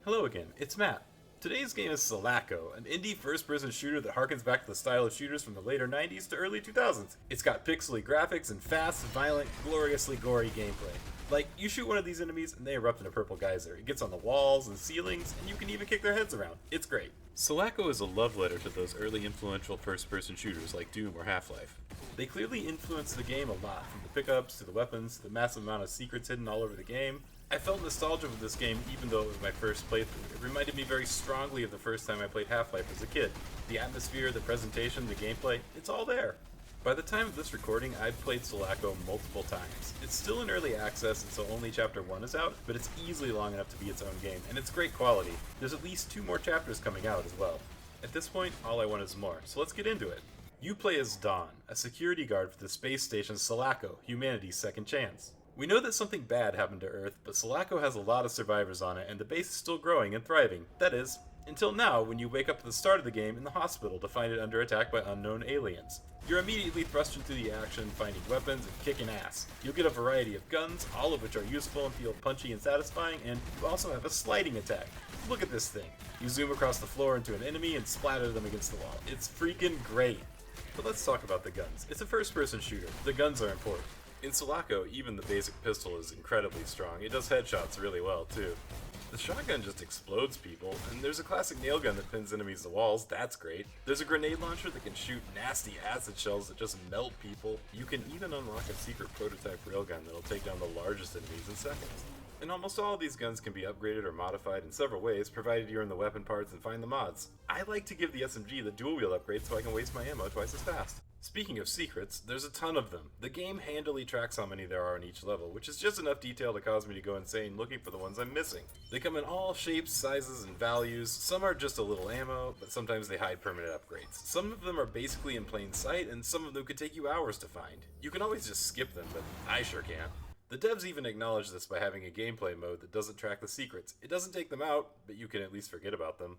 Hello again, it's Matt. Today's game is Selaco, an indie first-person shooter that harkens back to the style of shooters from the later 90s to early 2000s. It's got pixely graphics and fast, violent, gloriously gory gameplay. Like, you shoot one of these enemies and they erupt in a purple geyser. It gets on the walls and ceilings, and you can even kick their heads around. It's great. Selaco is a love letter to those early influential first-person shooters like Doom or Half-Life. They clearly influenced the game a lot, from the pickups to the weapons to the massive amount of secrets hidden all over the game. I felt nostalgia with this game even though it was my first playthrough. It reminded me very strongly of the first time I played Half-Life as a kid. The atmosphere, the presentation, the gameplay, it's all there. By the time of this recording, I've played Selaco multiple times. It's still in early access, and so only Chapter 1 is out, but it's easily long enough to be its own game, and it's great quality. There's at least 2 more chapters coming out as well. At this point, all I want is more, so let's get into it. You play as Dawn, a security guard for the space station Selaco, humanity's second chance. We know that something bad happened to Earth, but Selaco has a lot of survivors on it, and the base is still growing and thriving. That is, until now, when you wake up at the start of the game in the hospital to find it under attack by unknown aliens. You're immediately thrust into the action, finding weapons and kicking ass. You'll get a variety of guns, all of which are useful and feel punchy and satisfying, and you also have a sliding attack. Look at this thing. You zoom across the floor into an enemy and splatter them against the wall. It's freaking great. But let's talk about the guns. It's a first-person shooter. The guns are important. In Selaco, even the basic pistol is incredibly strong. It does headshots really well, too. The shotgun just explodes people, and there's a classic nail gun that pins enemies to walls. That's great. There's a grenade launcher that can shoot nasty acid shells that just melt people. You can even unlock a secret prototype railgun that'll take down the largest enemies in seconds. And almost all of these guns can be upgraded or modified in several ways, provided you're in the weapon parts and find the mods. I like to give the SMG the dual wheel upgrade so I can waste my ammo twice as fast. Speaking of secrets, there's a ton of them. The game handily tracks how many there are in each level, which is just enough detail to cause me to go insane looking for the ones I'm missing. They come in all shapes, sizes, and values. Some are just a little ammo, but sometimes they hide permanent upgrades. Some of them are basically in plain sight, and some of them could take you hours to find. You can always just skip them, but I sure can't. The devs even acknowledge this by having a gameplay mode that doesn't track the secrets. It doesn't take them out, but you can at least forget about them.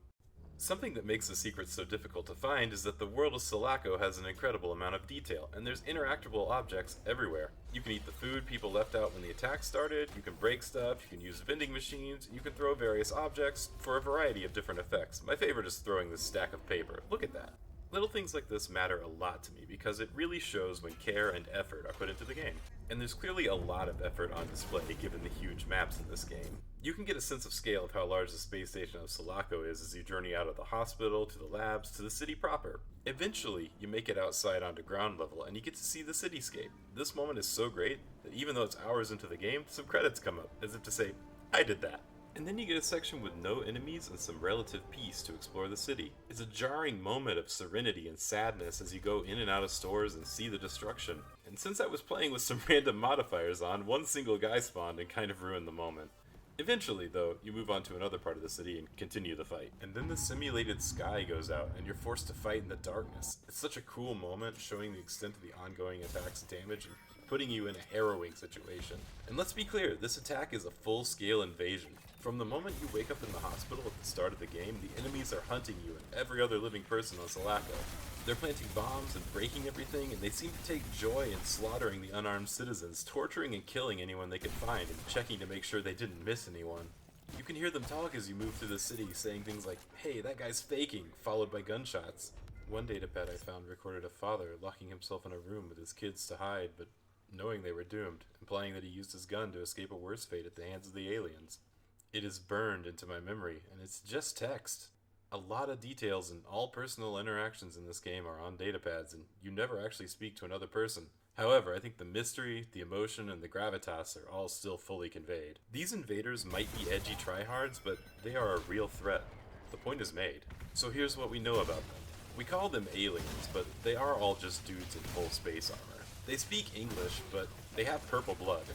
Something that makes the secrets so difficult to find is that the world of Selaco has an incredible amount of detail, and there's interactable objects everywhere. You can eat the food people left out when the attack started, you can break stuff, you can use vending machines, and you can throw various objects for a variety of different effects. My favorite is throwing this stack of paper. Look at that. Little things like this matter a lot to me because it really shows when care and effort are put into the game. And there's clearly a lot of effort on display given the huge maps in this game. You can get a sense of scale of how large the space station of Selaco is as you journey out of the hospital, to the labs, to the city proper. Eventually, you make it outside onto ground level and you get to see the cityscape. This moment is so great that even though it's hours into the game, some credits come up, as if to say, I did that. And then you get a section with no enemies and some relative peace to explore the city. It's a jarring moment of serenity and sadness as you go in and out of stores and see the destruction. And since I was playing with some random modifiers on, one single guy spawned and kind of ruined the moment. Eventually, though, you move on to another part of the city and continue the fight. And then the simulated sky goes out and you're forced to fight in the darkness. It's such a cool moment, showing the extent of the ongoing attack's damage and putting you in a harrowing situation. And let's be clear, this attack is a full-scale invasion. From the moment you wake up in the hospital at the start of the game, the enemies are hunting you and every other living person on Selaco. They're planting bombs and breaking everything, and they seem to take joy in slaughtering the unarmed citizens, torturing and killing anyone they could find, and checking to make sure they didn't miss anyone. You can hear them talk as you move through the city, saying things like, "Hey, that guy's faking," followed by gunshots. One datapad I found recorded a father locking himself in a room with his kids to hide, but knowing they were doomed, implying that he used his gun to escape a worse fate at the hands of the aliens. It is burned into my memory, and it's just text. A lot of details and all personal interactions in this game are on datapads, and you never actually speak to another person. However, I think the mystery, the emotion, and the gravitas are all still fully conveyed. These invaders might be edgy tryhards, but they are a real threat. The point is made. So here's what we know about them. We call them aliens, but they are all just dudes in full space armor. They speak English, but they have purple blood.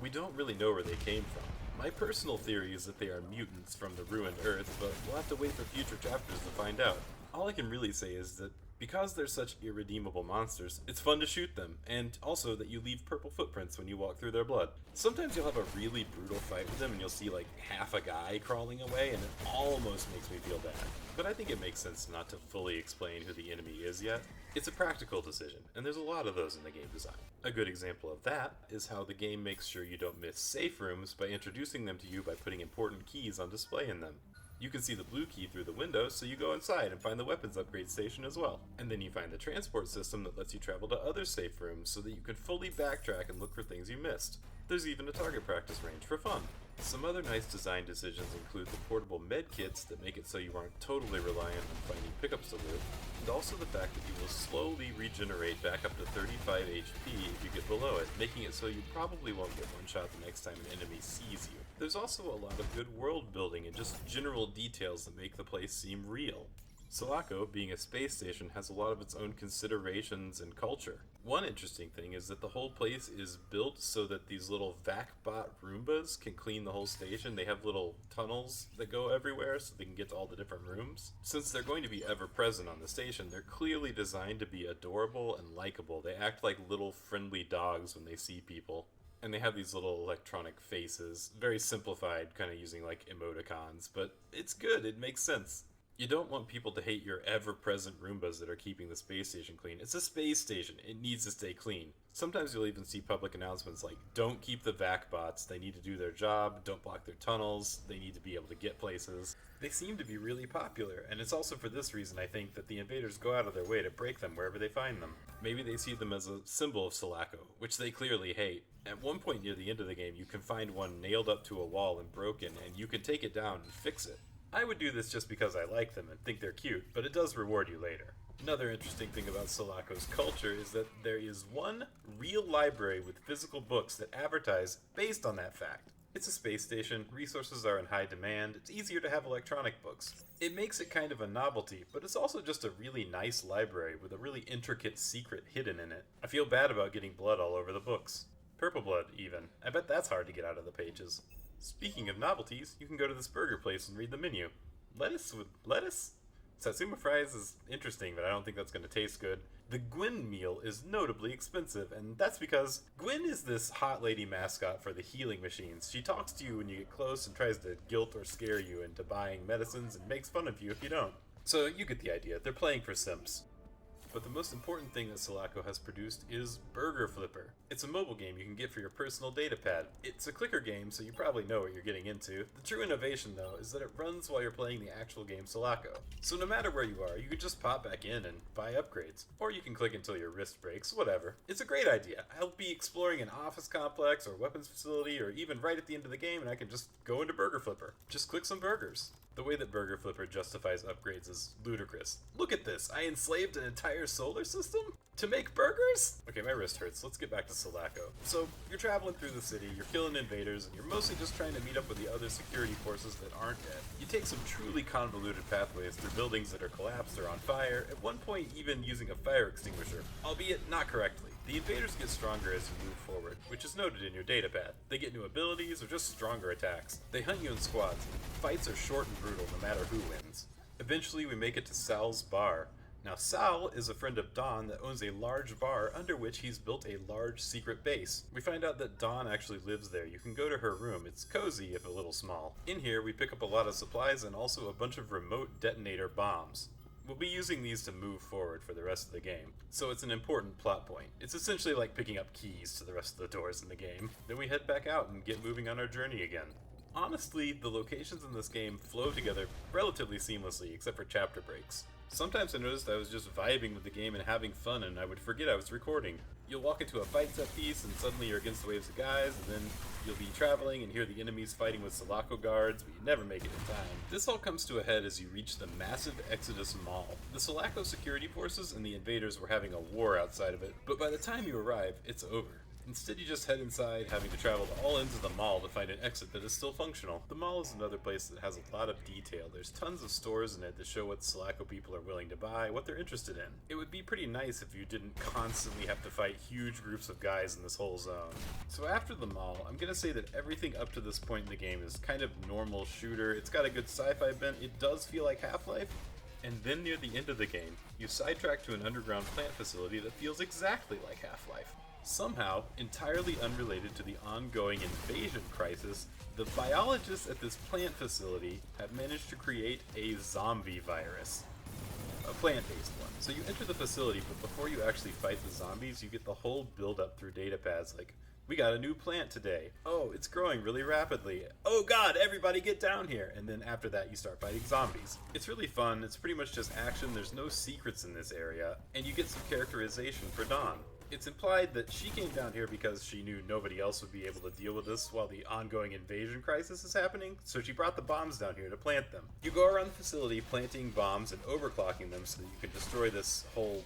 We don't really know where they came from. My personal theory is that they are mutants from the ruined Earth, but we'll have to wait for future chapters to find out. All I can really say is that because they're such irredeemable monsters, it's fun to shoot them, and also that you leave purple footprints when you walk through their blood. Sometimes you'll have a really brutal fight with them and you'll see like half a guy crawling away, and it almost makes me feel bad. But I think it makes sense not to fully explain who the enemy is yet. It's a practical decision, and there's a lot of those in the game design. A good example of that is how the game makes sure you don't miss safe rooms by introducing them to you by putting important keys on display in them. You can see the blue key through the window, so you go inside and find the weapons upgrade station as well. And then you find the transport system that lets you travel to other safe rooms so that you can fully backtrack and look for things you missed. There's even a target practice range for fun. Some other nice design decisions include the portable med kits that make it so you aren't totally reliant on finding pickups to loot, and also the fact that you will slowly regenerate back up to 35 HP if you get below it, making it so you probably won't get one shot the next time an enemy sees you. There's also a lot of good world building and just general details that make the place seem real. Selaco, being a space station, has a lot of its own considerations and culture. One interesting thing is that the whole place is built so that these little VacBot Roombas can clean the whole station. They have little tunnels that go everywhere so they can get to all the different rooms. Since they're going to be ever present on the station, they're clearly designed to be adorable and likable. They act like little friendly dogs when they see people. And they have these little electronic faces, very simplified, kind of using like emoticons, but it's good, it makes sense. You don't want people to hate your ever-present Roombas that are keeping the space station clean. It's a space station. It needs to stay clean. Sometimes you'll even see public announcements like, don't keep the VacBots. They need to do their job. Don't block their tunnels. They need to be able to get places. They seem to be really popular, and it's also for this reason, I think, that the invaders go out of their way to break them wherever they find them. Maybe they see them as a symbol of Selaco, which they clearly hate. At one point near the end of the game, you can find one nailed up to a wall and broken, and you can take it down and fix it. I would do this just because I like them and think they're cute, but it does reward you later. Another interesting thing about Selaco's culture is that there is one real library with physical books that advertise based on that fact. It's a space station, resources are in high demand, it's easier to have electronic books. It makes it kind of a novelty, but it's also just a really nice library with a really intricate secret hidden in it. I feel bad about getting blood all over the books. Purple blood, even. I bet that's hard to get out of the pages. Speaking of novelties, you can go to this burger place and read the menu. Lettuce with lettuce? Satsuma fries is interesting, but I don't think that's going to taste good. The Gwen meal is notably expensive, and that's because Gwen is this hot lady mascot for the healing machines. She talks to you when you get close and tries to guilt or scare you into buying medicines and makes fun of you if you don't. So you get the idea, they're playing for simps. But the most important thing that Selaco has produced is Burger Flipper. It's a mobile game you can get for your personal datapad. It's a clicker game, so you probably know what you're getting into. The true innovation, though, is that it runs while you're playing the actual game Selaco. So no matter where you are, you can just pop back in and buy upgrades. Or you can click until your wrist breaks, whatever. It's a great idea. I'll be exploring an office complex or weapons facility, or even right at the end of the game, and I can just go into Burger Flipper. Just click some burgers. The way that Burger Flipper justifies upgrades is ludicrous. Look at this! I enslaved an entire solar system? To make burgers? Okay, my wrist hurts. Let's get back to Selaco. So, you're traveling through the city, you're killing invaders, and you're mostly just trying to meet up with the other security forces that aren't dead. You take some truly convoluted pathways through buildings that are collapsed or on fire, at one point even using a fire extinguisher, albeit not correctly. The invaders get stronger as you move forward, which is noted in your datapad. They get new abilities or just stronger attacks. They hunt you in squads. Fights are short and brutal no matter who wins. Eventually we make it to Sal's bar. Now Sal is a friend of Dawn that owns a large bar under which he's built a large secret base. We find out that Dawn actually lives there. You can go to her room. It's cozy if a little small. In here we pick up a lot of supplies and also a bunch of remote detonator bombs. We'll be using these to move forward for the rest of the game, so it's an important plot point. It's essentially like picking up keys to the rest of the doors in the game. Then we head back out and get moving on our journey again. Honestly, the locations in this game flow together relatively seamlessly, except for chapter breaks. Sometimes I noticed I was just vibing with the game and having fun, and I would forget I was recording. You'll walk into a fight set piece, and suddenly you're against waves of guys, and then you'll be traveling and hear the enemies fighting with Selaco guards, but you never make it in time. This all comes to a head as you reach the massive Exodus Mall. The Selaco security forces and the invaders were having a war outside of it, but by the time you arrive, it's over. Instead, you just head inside, having to travel to all ends of the mall to find an exit that is still functional. The mall is another place that has a lot of detail. There's tons of stores in it that show what Selaco people are willing to buy, what they're interested in. It would be pretty nice if you didn't constantly have to fight huge groups of guys in this whole zone. So after the mall, I'm gonna say that everything up to this point in the game is kind of normal shooter. It's got a good sci-fi bent. It does feel like Half-Life. And then near the end of the game, you sidetrack to an underground plant facility that feels exactly like Half-Life. Somehow, entirely unrelated to the ongoing invasion crisis, the biologists at this plant facility have managed to create a zombie virus. a plant-based one. So you enter the facility, but before you actually fight the zombies, you get the whole build-up through data pads like, we got a new plant today. Oh, it's growing really rapidly. Oh god, everybody get down here! And then after that, you start fighting zombies. It's really fun, it's pretty much just action, there's no secrets in this area, and you get some characterization for Dawn. It's implied that she came down here because she knew nobody else would be able to deal with this while the ongoing invasion crisis is happening, so she brought the bombs down here to plant them. You go around the facility planting bombs and overclocking them so that you can destroy this whole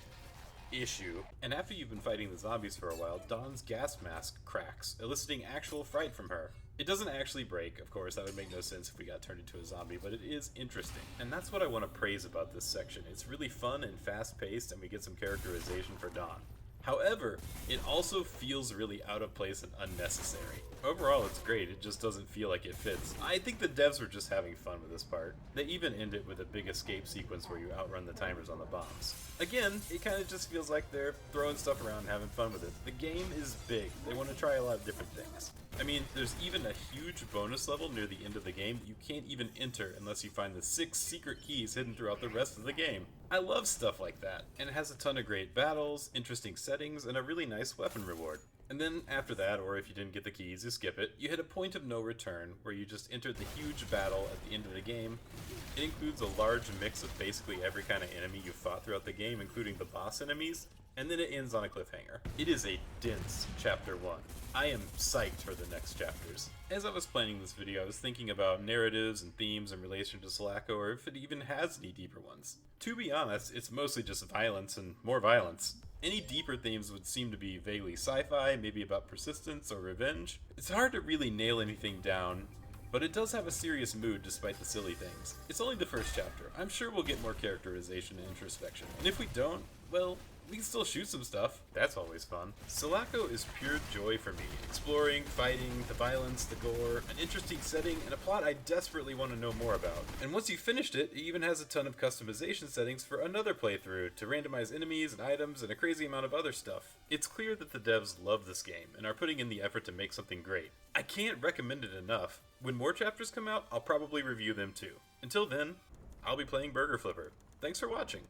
issue. And after you've been fighting the zombies for a while, Dawn's gas mask cracks, eliciting actual fright from her. It doesn't actually break, of course, that would make no sense if we got turned into a zombie, but it is interesting. And that's what I want to praise about this section. It's really fun and fast-paced, and we get some characterization for Dawn. However, it also feels really out of place and unnecessary. Overall, it's great, it just doesn't feel like it fits. I think the devs were just having fun with this part. They even end it with a big escape sequence where you outrun the timers on the bombs. Again, it kind of just feels like they're throwing stuff around and having fun with it. The game is big, they want to try a lot of different things. I mean, there's even a huge bonus level near the end of the game that you can't even enter unless you find the 6 secret keys hidden throughout the rest of the game. I love stuff like that, and it has a ton of great battles, interesting settings, and a really nice weapon reward. And then after that, or if you didn't get the keys, you skip it, you hit a point of no return, where you just entered the huge battle at the end of the game. It includes a large mix of basically every kind of enemy you've fought throughout the game, including the boss enemies, and then it ends on a cliffhanger. It is a dense Chapter 1. I am psyched for the next chapters. As I was planning this video, I was thinking about narratives and themes in relation to Selaco, or if it even has any deeper ones. To be honest, it's mostly just violence and more violence. Any deeper themes would seem to be vaguely sci-fi, maybe about persistence or revenge. It's hard to really nail anything down, but it does have a serious mood despite the silly things. It's only the first chapter. I'm sure we'll get more characterization and introspection. And if we don't, well, we can still shoot some stuff. That's always fun. Selaco is pure joy for me. Exploring, fighting, the violence, the gore, an interesting setting, and a plot I desperately want to know more about. And once you've finished it, it even has a ton of customization settings for another playthrough to randomize enemies and items and a crazy amount of other stuff. It's clear that the devs love this game and are putting in the effort to make something great. I can't recommend it enough. When more chapters come out, I'll probably review them too. Until then, I'll be playing Burger Flipper. Thanks for watching.